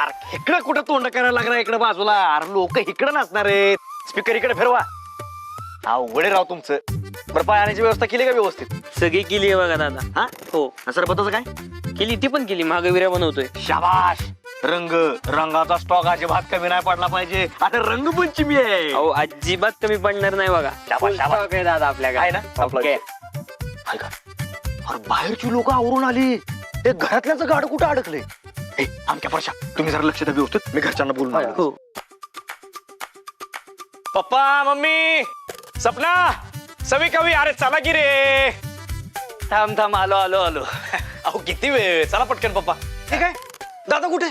अरे इकडे कुठं तोंड करायला लागणार इकडे बाजूला? अरे लोक इकडे नाचणार आहेत. स्पीकर इकडे फिरवा. अवघड राव तुमचं. बरं पाण्याची व्यवस्था केली का व्यवस्थित? सगळी केली आहे बघा दादा. हा हो सरबताचं काय केली, ती पण केली. महागविर्या बनवतोय. शाबाश. रंगाचा स्टॉक अजिबात कमी नाही पडला पाहिजे. आता रंगपंचमी आहे. अहो अजिबात कमी पडणार नाही बघा. शाबास, शाबास. Stock आहे दादा आपल्याकडे. आहे ना आपलं? Okay. ऐका, अरे बाहेरची लोक आवरून आली. ते घरातल्याचं गाड कुठं अडकले? आमच्या परशा तुम्ही जरा लक्ष द्या व्यवस्थित. मी घरच्यांना बोलून हो. पप्पा मम्मी सपना सवी कवी अरे चला की रे. थांब थांब आलो आलो आलो. अहो किती वेळ. चला पटकन पप्पा. ठीक आहे. दादा कुठे?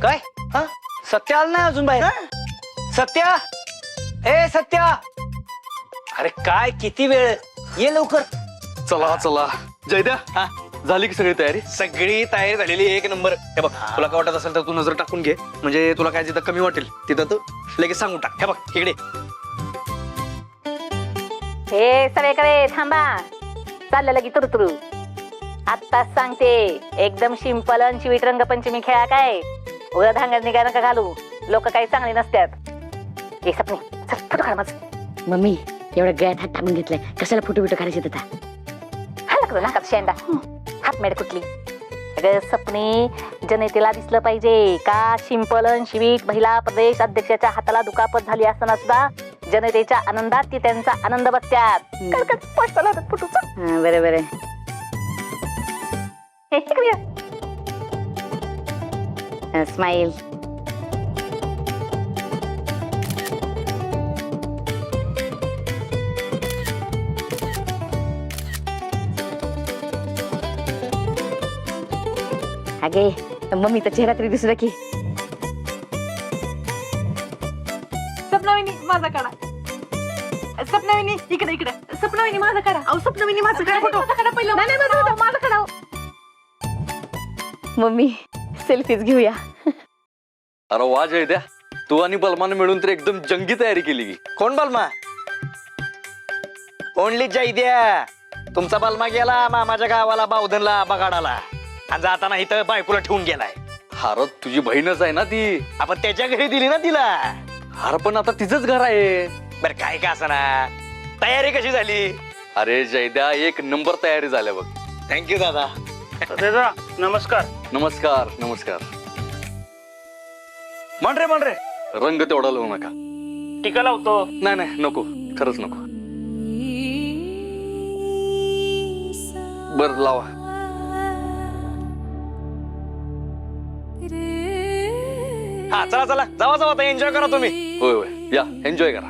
काय हा सत्या आलं नाही अजून बाहेर? सत्या, ए सत्या, अरे काय किती वेळ, ये लवकर. चला चला. जयद्या हा झाली की सगळी तयारी? सगळी तयारी झालेली एक नंबर. हे बघ तुला काय वाटत असेल तर तू नजर टाकून घे. म्हणजे तुला काय जिथं कमी वाटेल तिथं तू लगेच सांगून टाक. हे बघ इकडे. हे सगळे थांबा. चाललं लगी तुरुतुरु. आत्ताच सांगते एकदम सिंपल आणि स्वीट रंगपंचमी खेळा काय. उद्या धांगड निघा नका घालू. लोक काही चांगली नसतात. हे सपने चल फोटो काढ माझं. मम्मी एवढ्या गळ्यात हात टाकून घेतलाय, कशाला फोटो बिटो काढायचे आता? हा लागलो नाकात शेंडा. हात मेड कुठली. अगं सपने जनतेला दिसलं पाहिजे का सिंपल आणि स्वीट. महिला प्रदेश अध्यक्षाच्या हाताला दुखापत झाली असताना सुद्धा जनतेच्या आनंदात ती त्यांचा आनंद बघतात. बरे बरे. स्माइल. अगे मम्मीचा चेहरा तरी दिसू की. सपनाविनी माझा काढा. सपनाविनी इकडे इकडे. सपनाविनी माझा काढा. अहो सपनाविनी माझा काढा फोटो. पहिला माझा काढा. मम्मी सेल्फीज घेऊया. अरे वा जयद्या, तू आणि बलमानं मिळून तर एकदम जंगी तयारी केली की. कोण बलमा? ओनली जयद्या. तुमचा बलमा गेला मामाच्या गावाला बावधनला बगाडाला आणि जाताना इथं बायकोला ठेवून गेलाय. अरे तुझी बहीणच आहे ना ती. आपण त्याच्या घरी दिली ना तिला. अरे पण आता तिचंच घर आहे. बर काय का असना. तयारी कशी झाली? अरे जयद्या एक नंबर तयारी झाल्या बघ. थँक्यू दादा. दादा नमस्कार. नमस्कार नमस्कार. म्हण रे. रंग तेवढा लावू नका. टीका लावतो. नाही नाही नको, खरंच नको. बर लावा. हा चला चला जावा जावा एन्जॉय करा तुम्ही. होय होय या एन्जॉय करा.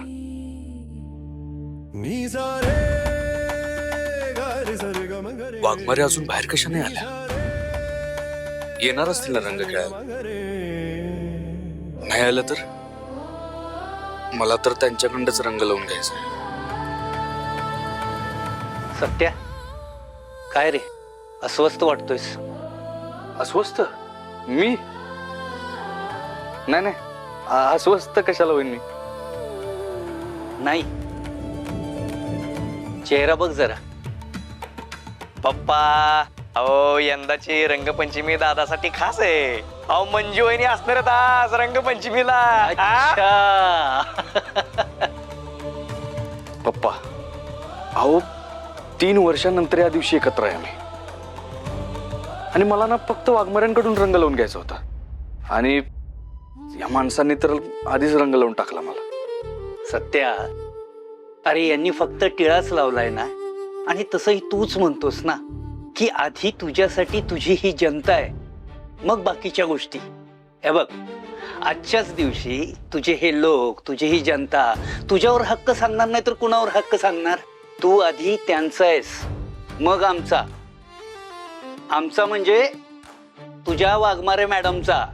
वाघमारे अजून बाहेर कशा नाही आल्या? येणार असतील ना रंग खेळायला? नाही आलं तर मला तर त्यांच्याकडंच रंग लावून घ्यायचा. सत्या काय रे अस्वस्थ वाटतोयस? अस्वस्थ? मी नाही नाही अस्वस्थ कशाला होईन मी? नाही, चेहरा बघ जरा. पप्पा अहो यंदाची रंगपंचमी दादासाठी खास आहे. अहो मंजू वहिनी असणार आहेत आज रंगपंचमीला. पप्पा अहो 3 वर्षांनंतर या दिवशी एकत्र आहे आम्ही. आणि मला ना फक्त वाघमाऱ्यांकडून रंग लावून घ्यायचा होता. आणि या माणसांनी तर आधीच रंग लावून टाकला मला. सत्या अरे यांनी फक्त टिळाच लावलाय ना. आणि तसंही तूच म्हणतोस ना की आधी तुझ्यासाठी तुझी ही जनता आहे, मग बाकीच्या गोष्टी. हे बघ आजच्याच दिवशी तुझे हे लोक, तुझी ही जनता तुझ्यावर हक्क सांगणार नाही तर कुणावर हक्क सांगणार? तू आधी त्यांचा आहेस मग आमचा. आमचा म्हणजे तुझ्या वाघमारे मॅडमचा.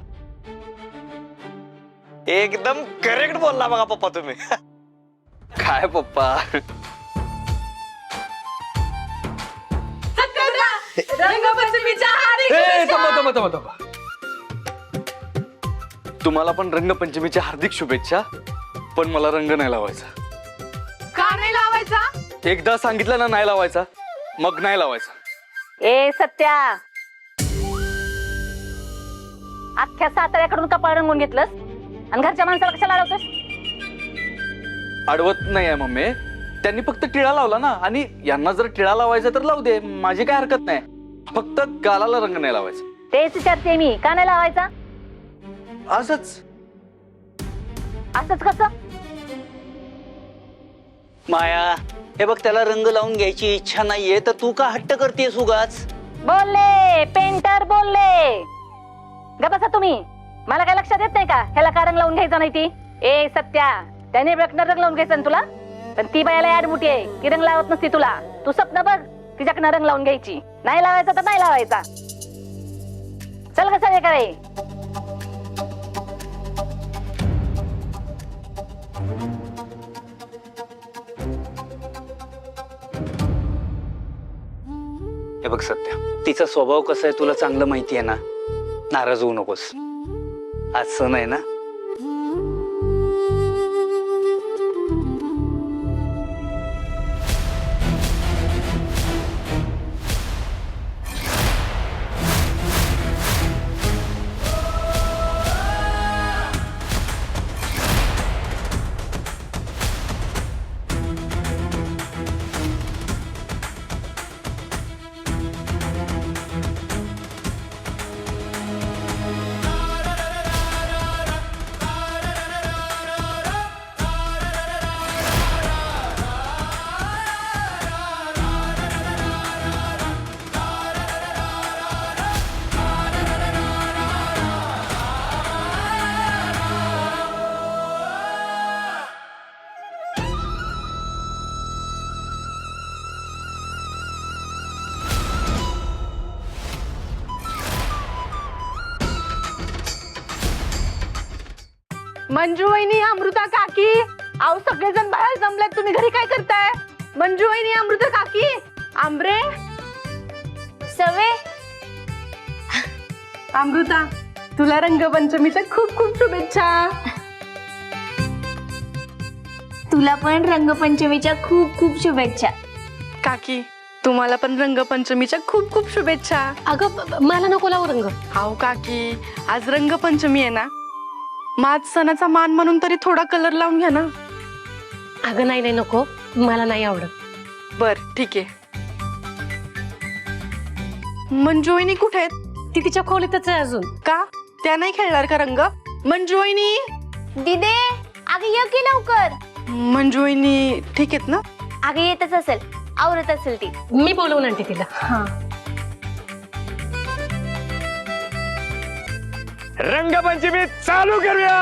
एकदम करेक्ट बोलला बघा पप्पा तुम्ही. काय पप्पा रंगपंचमीच्या तुम्हाला पण रंगपंचमीच्या हार्दिक शुभेच्छा. पण मला रंग नाही लावायचा. का नाही लावायचा? एकदा सांगितलं ना नाही लावायचा मग नाही लावायचा. ए सत्या अख्ख्या साताऱ्याकडून कपाळ रंगून घेतलंस आणि घरच्या माणसाला कशाला अडवतोस? अडवत नाही आहे मम्मी, त्यांनी फक्त टिळा लावला ना, आणि यांना जर टिळा लावायचा तर लावू दे, माझी काय हरकत नाही. फक्त गालाला रंग नाही लावायचा. तेच विचारते मी, का नाही लावायचा? असंच. असंच कसं? माया, हे बघ, त्याला रंग लावून घ्यायची इच्छा नाहीये तर तू का हट्ट करतेस उगाच? बोलले पेंटर बोलले. ग बसा तुम्ही. मला काय लक्षात येत नाही का ह्याला का रंग लावून घ्यायचा नाही? ती ए सत्या, त्याने रंग लावून घ्यायचं ना तुला, पण ती बायाला आडमुठी आहे, ती रंग लावत नसती तुला. तू स्वप्न बघ तिच्याकडनं रंग लावून घ्यायची. नाही लावायचा तर नाही लावायचा. चल ग सगळे करे. हे बघ सत्या, तिचा स्वभाव कसा आहे तुला चांगलं माहिती आहे ना. नाराज होऊ नकोस. आज सण आहे ना. मंजू वहिनी, अमृता काकी, अहो सगळेजण बाहेर जमलेत, तुम्ही घरी काय करताय? मंजू वहिनी, अमृता काकी, आंबरे, सवे. अमृता, तुला रंगपंचमीच्या खूप खूप शुभेच्छा. तुला पण रंगपंचमीच्या खूप खूप शुभेच्छा. काकी, तुम्हाला पण रंगपंचमीच्या खूप खूप शुभेच्छा. अगं मला नको लावू रंग. अहो काकी, आज रंगपंचमी आहे ना, माझ सणाचा मान म्हणून तरी थोडा कलर लावून घ्या ना. अगं नाही नाही नको, मला नाही आवडत. बर ठीक आहे. मंजू वहिनी कुठे आहेत? ती तिच्या खोलीतच आहे अजून. का त्या नाही खेळणार का रंग? मंजू वहिनी, दिदे, अगं ये की लवकर. मंजू वहिनी ठीक आहेत ना? अगं येतच असेल, आवरत असेल ती. मी बोलवून आणते तिला. रंगपंचमी चालू करूया.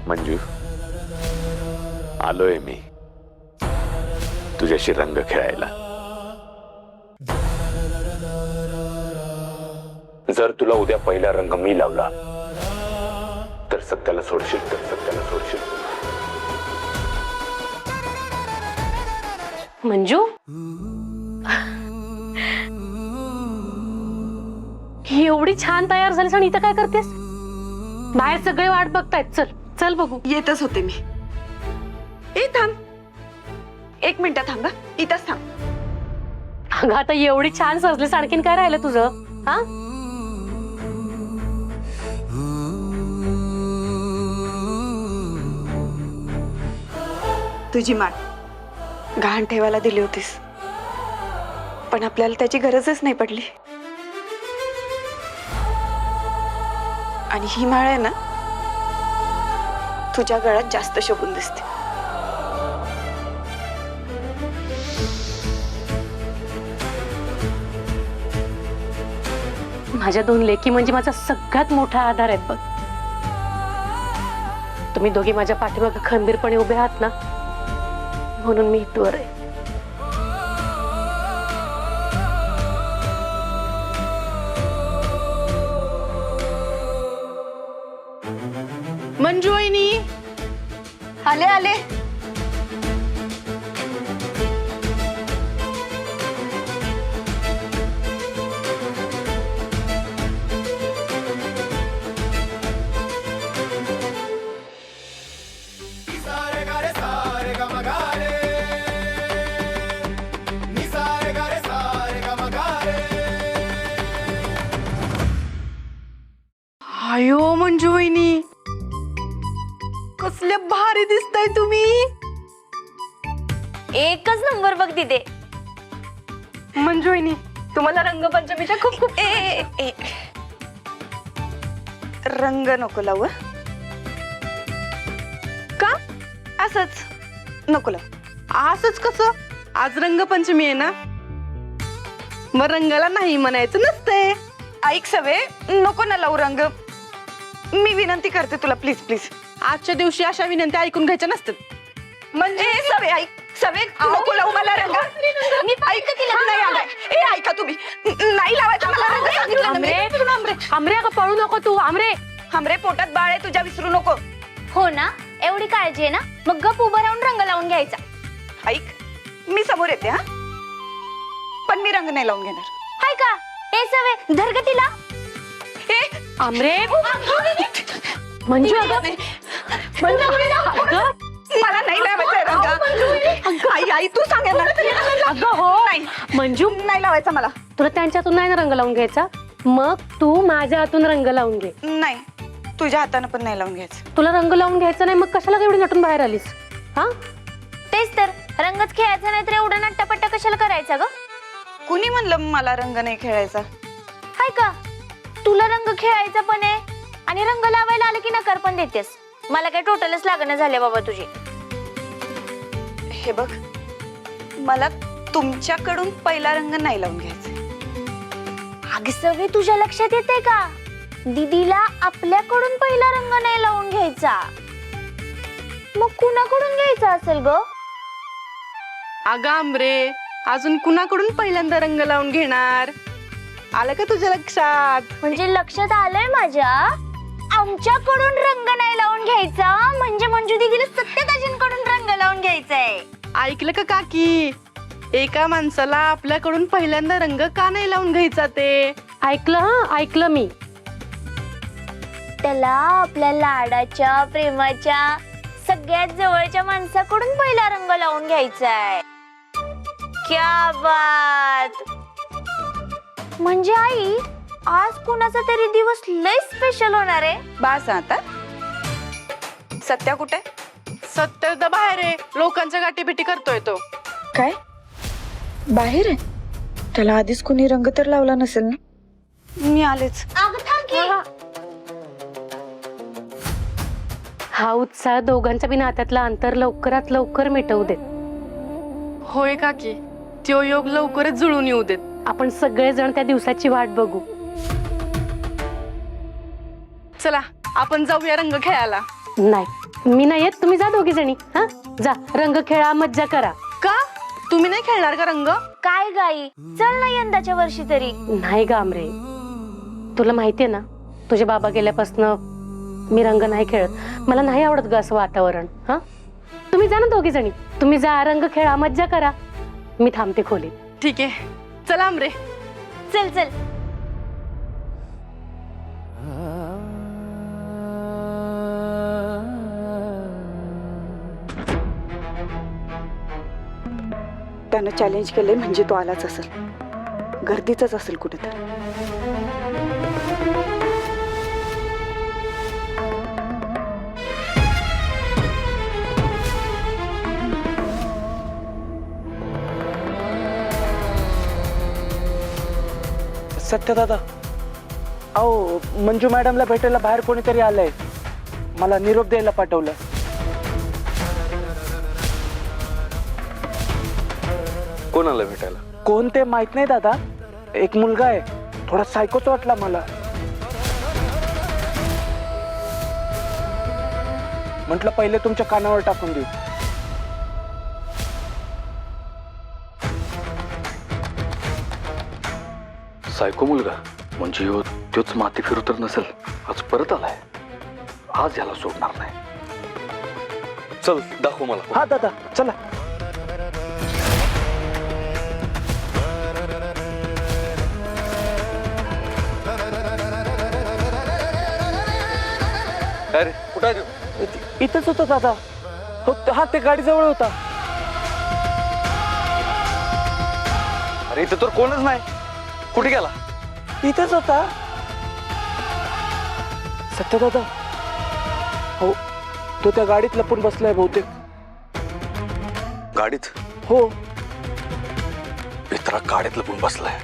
मंजू, आलोय मी तुझ्याशी रंग खेळायला. जर तुला उद्या पहिला रंग मी लावला तर सत्याला सोडशील, मंजू, ही एवढी छान तयार झालीस आणि इथं काय करतेस? बाहेर सगळे वाट बघतायत. चल चल बघू. येतच होते मी. ए थांब, 1 मिनिट थांब. इथंच थांब. अगं आता एवढी छान सजलीस, आणखीन काय राहिलं तुझं? हा तुझी माळ गहाण ठेवायला दिली होतीस, पण आपल्याला त्याची गरजच नाही पडली. आणि ही माळ आहे ना, तुझ्या गळ्यात जास्त शोभून दिसते. माझ्या 2 लेकी म्हणजे माझा सगळ्यात मोठा आधार आहेत बघ. तुम्ही दोघी माझ्या पाठीमागे खंबीरपणे उभे आहात ना, म्हणून मी इथवर आहे. मंजू वहिनी, आले आले. अयो मंजू वहिनी, कसले भारी दिसताय तुम्ही. एकच नंबर बघ तिथे. मंजू वहिनी, तुम्हाला रंगपंचमीच्या खूप खूप रंग नको लावू. का? असंच नको लावू. असंच कसं? आज रंगपंचमी आहे ना, मग रंगाला नाही म्हणायचं नसतंय. ऐक सवे, नको ना लावू रंग. मी विनंती करते तुला, प्लीज प्लीज. आजच्या दिवशी अशा विनंती ऐकून घ्यायच्या नसतात. म्हणजे सवे ऐक, सवे नको लावू मला रंग. मी ऐक तिला नाही आलाय. ए ऐका तुम्ही, नाही लावायचं मला रंग सांगितलं ना मी. आमरे अगं पळू नको तू. आमरे हमरे पोटात बाळ आहे तुझ्या, विसरू नको. हो ना, एवढी काळजी आहे ना, मग गप उभं राहून रंग लावून घ्यायचा. ऐक, मी समोर येते हा, पण मी रंग नाही लावून घेणार. हाय का? ए सवे धर ग तिला. आमरे मंजू अगं मला नाही लावायचा रंग. आई आई तू सांगेल ना. अगं हो नाही मंजू, नाही लावायचा मला. तुला त्यांच्यातून नाही ना रंग लावून घ्यायचा, मग तू माझ्या हातून रंग लावून घे. नाही, तुझ्या हाताने पण नाही लावून घ्यायचं. तुला रंग लावून घ्यायचा नाही, मग कशाला एवढी नटून बाहेर आलीस? हा तेच तर, रंगच खेळायचा नाही तर एवढा नट्टापट्टा कशाला करायचा ग? कुणी म्हणलं मला रंग नाही खेळायचा? हाय का? तुला रंग खेळायचा पण आहे आणि रंग लावायला आलं की नकार पण देतेस. मला काय टोटलच लागणं झाले बाबा तुझी. हे बघ, मला तुमच्याकडून पहिला रंग नाही लावून घ्यायचा. अग सगळे तुझ्या लक्षात येते का? दीदीला आपल्याकडून पहिला रंग नाही लावून घ्यायचा, मग कुणाकडून घ्यायचा असेल ग? अगं आंबरे, अजून कुणाकडून पहिल्यांदा रंग लावून घेणार? आलं का तुझ्या लक्षात? म्हणजे लक्षात आलंय माझ्या. आमच्याकडून रंग नाही लावून घ्यायचा म्हणजे मंजू दीदीला सत्यताजींकडून रंग लावून घ्यायचाय. ऐकलं का काकी? एका माणसाला आपल्याकडून पहिल्यांदा रंग का नाही लावून घ्यायचा ते? ऐकलं? हा ऐकलं मी. त्याला आपल्या लाडाच्या प्रेमाच्या सगळ्यात जवळच्या माणसाकडून पहिला रंग लावून घ्यायचाय. क्या बात. म्हणजे आई, आज कुणाचा तरी दिवस लय स्पेशल होणार आहे. बास आता. सत्या कुठे? सत्य तर बाहेर आहे, लोकांच्या गाठीभेटी करतोय तो. काय बाहेर आहे? त्याला आधीच कुणी रंग तर लावला नसेल ना? मी आलेच. हा उत्साह दोघांच्या बी नात्यातला अंतर लवकरात लवकर मिटवू देत. होय काकी, तो योग लवकरच जुळून येऊ देत. आपण सगळेजण त्या दिवसाची वाट बघू. चला आपण जाऊया रंग खेळायला. नाही, मी नाही येत, तुम्ही जा दोघी जणी. हा जा, रंग खेळा, मज्जा करा. का? तुम्ही नाही खेळणार का रंग? काय गाई, चल ना यंदाच्या वर्षी तरी. नाही गामरे, तुला माहितीये ना, तुझे बाबा गेल्यापासून मी रंग नाही खेळत. मला नाही आवडत ग असं वातावरण. हा तुम्ही जा ना दोघी जणी, तुम्ही जा, रंग खेळा, मज्जा करा. मी थांबते खोलीत. ठीक आहे, चला आमरे. चल चल. त्यानं चॅलेंज केलंय म्हणजे तो आलाच असेल. गर्दीतच असेल कुठेतरी. सत्य दादा, अहो मंजू मॅडमला भेटायला बाहेर कोणीतरी आलंय. मला निरोप द्यायला पाठवलं. कोणाला भेटायला? कोण ते माहित नाही दादा. एक मुलगा आहे, थोडा सायकोच वाटला मला. म्हटलं पहिले तुमच्या कानावर टाकून देऊ. सायको मुलगा म्हणजे ह्यो तोच माती फिरू तर नसेल. आज परत आलाय. आज याला सोडणार नाही. चल दाखव मला. हा दादा चला. अरे कुठं आहे तू? इथंच होता दादा. हो, हा ते गाडीजवळ होता. अरे इथं तर कोणच नाही. कुठे गेला? इथंच होता. सत्य दादा, हो तो त्या गाडीत लपून बसलाय बहुतेक. गाडीत? हो. मित्रा गाडीत लपून बसलाय.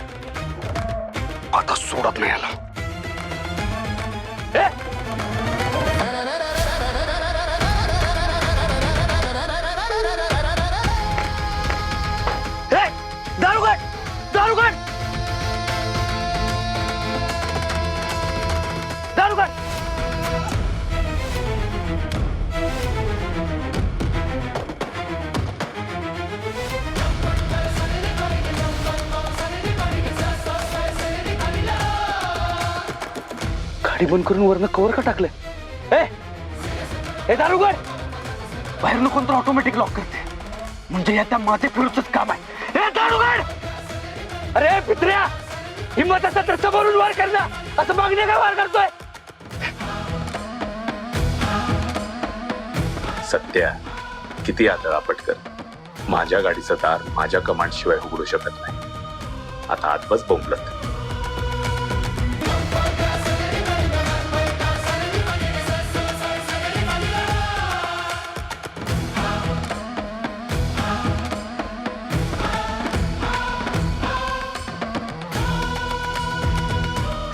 आता सोडत नाही याला. दारुगड, दारुगड, दारुगड. गाडी बंद करून वरनं कवर का टाकलं? ए दारुगड, बाहेरनं कोणतं ऑटोमॅटिक लॉक करते म्हणजे या त्या माझे फिरूचंच काम आहे. ए दारुगड, अरे पित्र्या, हिम्मत असेल तर समोरून वार कर ना. असं मागणे काय वार करतोय? सत्या, किती आदळा पटकर. माझ्या गाडीचं दार माझ्या कमांड शिवाय उघडू शकत नाही. आता आत बस बोंबलत.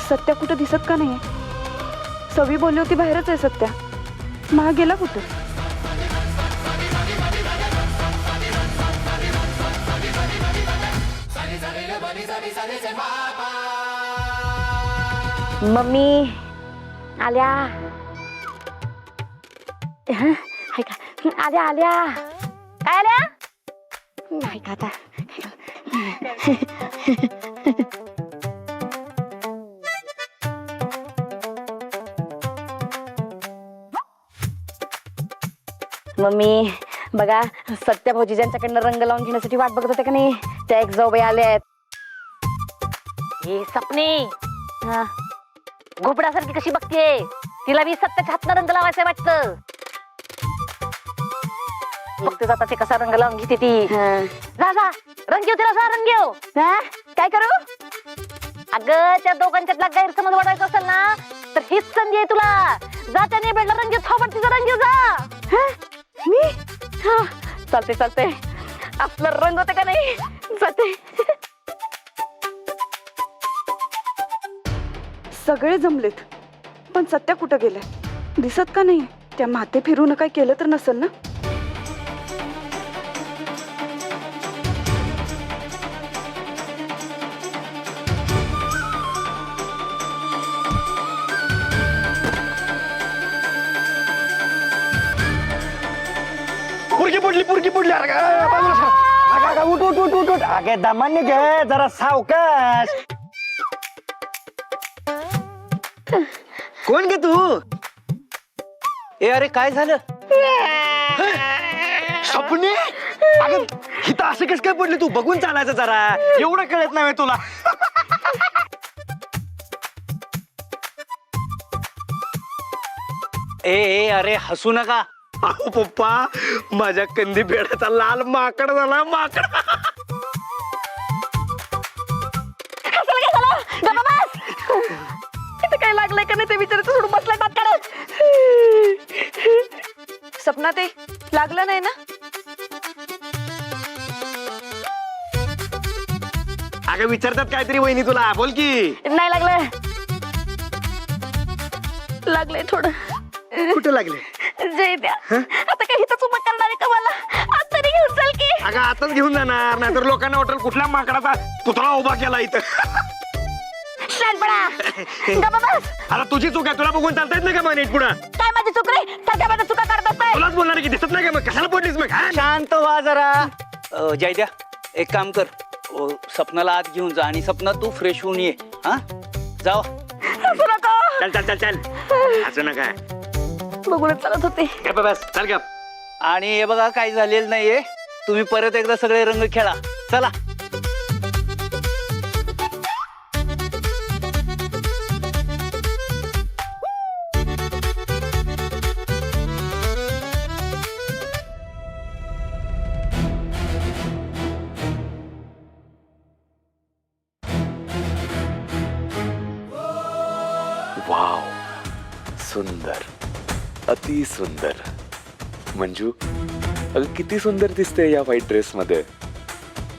सत्या कुठं दिसत का नाहीये? सवी बोलली होती बाहेरच आहे सत्या. मग गेला कुठं? मम्मी आल्या. हं? हाय का? आल्या आल्या. काय आल्या? नाही का आता. मम्मी बघा, सत्या भाऊजी ज्यांच्याकडनं रंग लावून घेण्यासाठी वाट बघत होते का नाही, त्या एक जाऊबाई आल्या आहेत. हे सपने घोपड्यासारखी कशी बघते? तिला मी सत्याच्या हातनं रंग लावायचंय वाटतं. बघते जाता ते कसा रंग लावून घेते ती. जा जा रंग घेऊ तिला, जा रंग घेऊ. काय करू? अगं त्या दोघांच्यातला गैरसमज वाढवायचा असेल ना तर हीच संधी आहे तुला. जा त्या नेबेडला रंग घेऊ, थोबड तिचा रंग घेऊ जा. मी चालते चालते. आपलं रंग होते का नाही? जाते. सगळे जमलेत, पण सत्या कुठं गेलाय? दिसत का नाही? त्या माते फिरून काय केलं तर नसेल ना? पुरकी पडली. अरे बाजूला सर. उठ उठ उठ उठ उठ. अगे दमाने घे जरा, सावकाश. कोण गे तू? ए अरे काय झालं? सपने, अगं इथं असं कसं काय पडली तू? बघून चालायचं जरा. एवढं कळत नाही तुला? ए अरे हसू नका. अहो पप्पा, माझ्या कंदी बेडाचा लाल माकड झाला. माकड. लागलाय का नाही ते विचारायचं सोडून बसलाय दात काढत. सपना ते लागलं नाही ना? अगं विचारतात काहीतरी वहिनी तुला, बोल की. नाही लागलं. लागलंय थोडं. कुठे लागले? जय द्या. आता काही इथंच उभं करणार आहे का मला? आता तरी घेऊन चाल की. अगं आताच घेऊन जाणार, नाहीतर लोकांना वाटेल कुठल्या माकडाचा पुतळा उभा केला इथं. शानपणा. गप्प बस. आता तुझी चूक आहे, तुला बघून चालता येत नाही का मग नीट पुढं? काय माझी चूक रे? सध्या माझ्या चुका करत असताय. तुलाच बोलणार की दिसत नाही का मग? कशाला पडलीस मग? हा? शांत व्हा जरा. जयद्या एक काम कर, सपनाला आत घेऊन जा आणि सपना तू फ्रेश होऊन ये. हा जावा. असू नको. चल चल चल चल, असं नका. बघूनच चालत होते. गप बस, चल गप. आणि हे बघा काही झालेलं नाहीये, तुम्ही परत एकदा सगळे रंग खेळा. चला. वाव, सुंदर, अति सुंदर. मंजू, अगं किती सुंदर दिसते या व्हाईट ड्रेस मध्ये.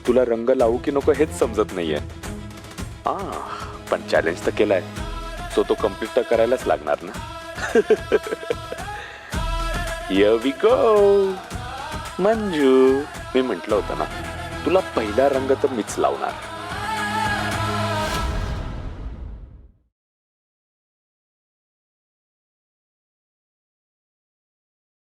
तुला रंग लावू की नको हेच समजत नाहीये. पण चॅलेंज तर केलाय, सो तो कम्प्लीट तर करायलाच लागणार ना. Here we go. मंजू, मी म्हंटल होतं ना तुला पहिला रंग तर मीच लावणार.